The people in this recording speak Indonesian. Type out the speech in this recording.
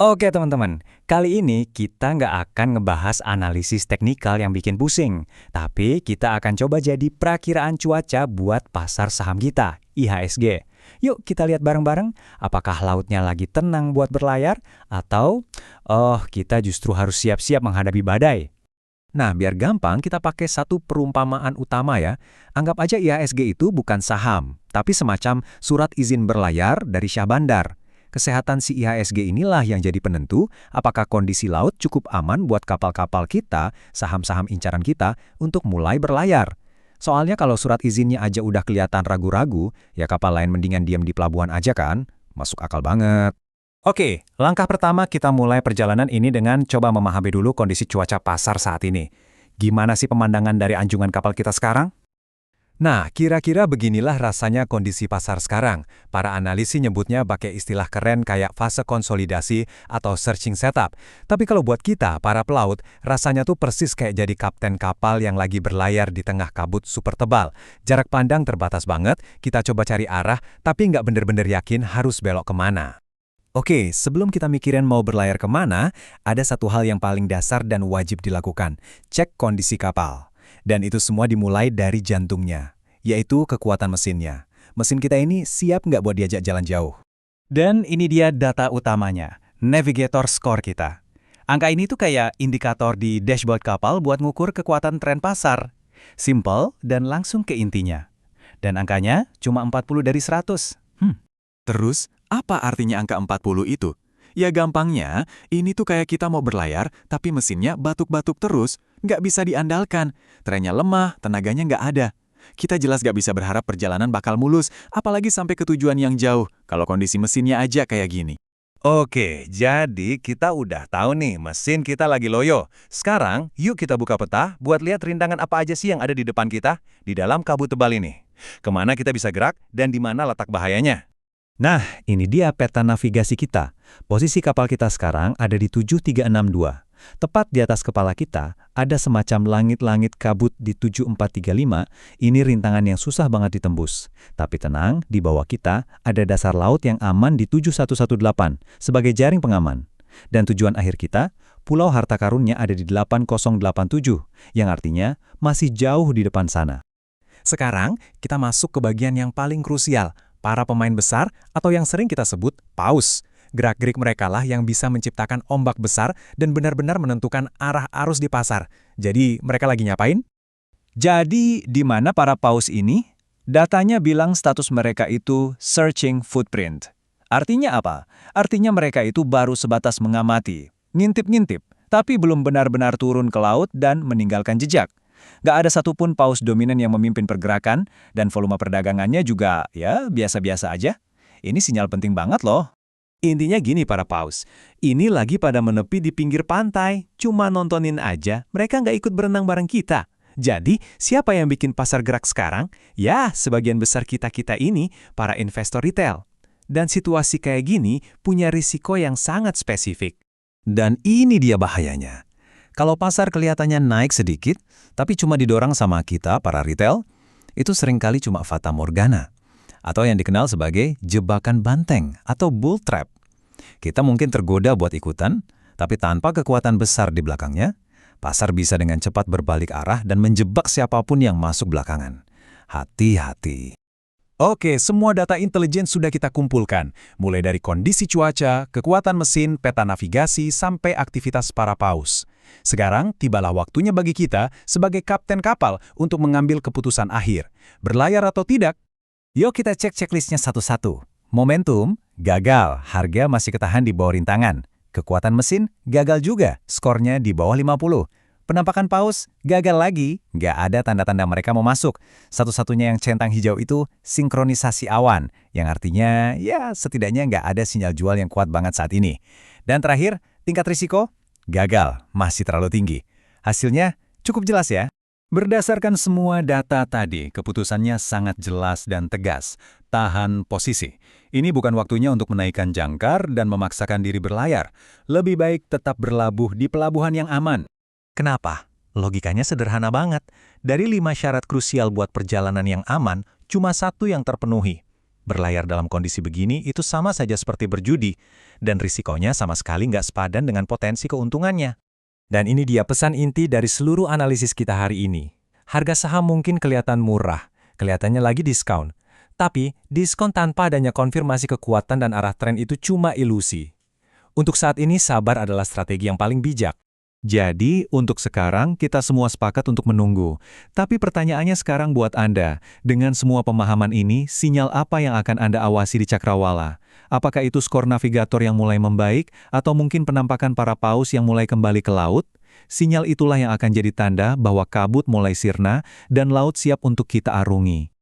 Oke teman-teman, kali ini kita nggak akan ngebahas analisis teknikal yang bikin pusing, tapi kita akan coba jadi perakiraan cuaca buat pasar saham kita, IHSG. Yuk kita lihat bareng-bareng, apakah lautnya lagi tenang buat berlayar, atau, kita justru harus siap-siap menghadapi badai. Nah, biar gampang kita pakai satu perumpamaan utama ya. Anggap aja IHSG itu bukan saham, tapi semacam surat izin berlayar dari Syah Bandar. Kesehatan si IHSG inilah yang jadi penentu apakah kondisi laut cukup aman buat kapal-kapal kita, saham-saham incaran kita, untuk mulai berlayar. Soalnya kalau surat izinnya aja udah kelihatan ragu-ragu, ya kapal lain mendingan diam di pelabuhan aja kan? Masuk akal banget. Oke, langkah pertama kita mulai perjalanan ini dengan coba memahami dulu kondisi cuaca pasar saat ini. Gimana sih pemandangan dari anjungan kapal kita sekarang? Nah, kira-kira beginilah rasanya kondisi pasar sekarang. Para analisi nyebutnya pakai istilah keren kayak fase konsolidasi atau searching setup. Tapi kalau buat kita, para pelaut, rasanya tuh persis kayak jadi kapten kapal yang lagi berlayar di tengah kabut super tebal. Jarak pandang terbatas banget, kita coba cari arah, tapi nggak bener-bener yakin harus belok kemana. Oke, sebelum kita mikirin mau berlayar kemana, ada satu hal yang paling dasar dan wajib dilakukan. Cek kondisi kapal. Dan itu semua dimulai dari jantungnya, yaitu kekuatan mesinnya. Mesin kita ini siap nggak buat diajak jalan jauh? Dan ini dia data utamanya, navigator score kita. Angka ini tuh kayak indikator di dashboard kapal buat ngukur kekuatan tren pasar. Simple dan langsung ke intinya. Dan angkanya cuma 40 dari 100. Terus, apa artinya angka 40 itu? Ya gampangnya, ini tuh kayak kita mau berlayar, tapi mesinnya batuk-batuk terus, nggak bisa diandalkan. Trennya lemah, tenaganya nggak ada. Kita jelas nggak bisa berharap perjalanan bakal mulus, apalagi sampai ke tujuan yang jauh, kalau kondisi mesinnya aja kayak gini. Oke, jadi kita udah tahu nih mesin kita lagi loyo. Sekarang, yuk kita buka peta buat lihat rintangan apa aja sih yang ada di depan kita, di dalam kabut tebal ini. Kemana kita bisa gerak, dan di mana letak bahayanya. Nah, ini dia peta navigasi kita. Posisi kapal kita sekarang ada di 7362. Tepat di atas kepala kita, ada semacam langit-langit kabut di 7435. Ini rintangan yang susah banget ditembus. Tapi tenang, di bawah kita ada dasar laut yang aman di 7118 sebagai jaring pengaman. Dan tujuan akhir kita, Pulau Harta Karunnya ada di 8087, yang artinya masih jauh di depan sana. Sekarang, kita masuk ke bagian yang paling krusial, para pemain besar atau yang sering kita sebut paus. Gerak-gerik mereka lah yang bisa menciptakan ombak besar dan benar-benar menentukan arah arus di pasar. Jadi, mereka lagi ngapain? Jadi, di mana para paus ini? Datanya bilang status mereka itu searching footprint. Artinya apa? Artinya mereka itu baru sebatas mengamati, ngintip-ngintip, tapi belum benar-benar turun ke laut dan meninggalkan jejak. Nggak ada satupun paus dominan yang memimpin pergerakan, dan volume perdagangannya juga, ya, biasa-biasa aja. Ini sinyal penting banget loh. Intinya gini para paus, ini lagi pada menepi di pinggir pantai, cuma nontonin aja, mereka nggak ikut berenang bareng kita. Jadi, siapa yang bikin pasar gerak sekarang? Ya, sebagian besar kita-kita ini, para investor retail. Dan situasi kayak gini punya risiko yang sangat spesifik. Dan ini dia bahayanya. Kalau pasar kelihatannya naik sedikit, tapi cuma didorong sama kita, para retail, itu seringkali cuma fata morgana. Atau yang dikenal sebagai jebakan banteng atau bull trap. Kita mungkin tergoda buat ikutan, tapi tanpa kekuatan besar di belakangnya, pasar bisa dengan cepat berbalik arah dan menjebak siapapun yang masuk belakangan. Hati-hati. Oke, semua data intelijen sudah kita kumpulkan, mulai dari kondisi cuaca, kekuatan mesin, peta navigasi, sampai aktivitas para paus. Sekarang, tibalah waktunya bagi kita sebagai kapten kapal untuk mengambil keputusan akhir. Berlayar atau tidak? Yuk kita cek checklistnya satu-satu. Momentum, gagal, harga masih ketahan di bawah rintangan. Kekuatan mesin, gagal juga, skornya di bawah 50. Penampakan paus, gagal lagi, nggak ada tanda-tanda mereka mau masuk. Satu-satunya yang centang hijau itu sinkronisasi awan, yang artinya ya setidaknya nggak ada sinyal jual yang kuat banget saat ini. Dan terakhir, tingkat risiko, gagal, masih terlalu tinggi. Hasilnya cukup jelas ya. Berdasarkan semua data tadi, keputusannya sangat jelas dan tegas. Tahan posisi. Ini bukan waktunya untuk menaikkan jangkar dan memaksakan diri berlayar. Lebih baik tetap berlabuh di pelabuhan yang aman. Kenapa? Logikanya sederhana banget. Dari 5 syarat krusial buat perjalanan yang aman, cuma 1 yang terpenuhi. Berlayar dalam kondisi begini itu sama saja seperti berjudi, dan risikonya sama sekali nggak sepadan dengan potensi keuntungannya. Dan ini dia pesan inti dari seluruh analisis kita hari ini. Harga saham mungkin kelihatan murah, kelihatannya lagi diskon. Tapi, diskon tanpa adanya konfirmasi kekuatan dan arah tren itu cuma ilusi. Untuk saat ini, sabar adalah strategi yang paling bijak. Jadi, untuk sekarang kita semua sepakat untuk menunggu. Tapi pertanyaannya sekarang buat Anda, dengan semua pemahaman ini, sinyal apa yang akan Anda awasi di Cakrawala? Apakah itu skor navigator yang mulai membaik, atau mungkin penampakan para paus yang mulai kembali ke laut? Sinyal itulah yang akan jadi tanda bahwa kabut mulai sirna dan laut siap untuk kita arungi.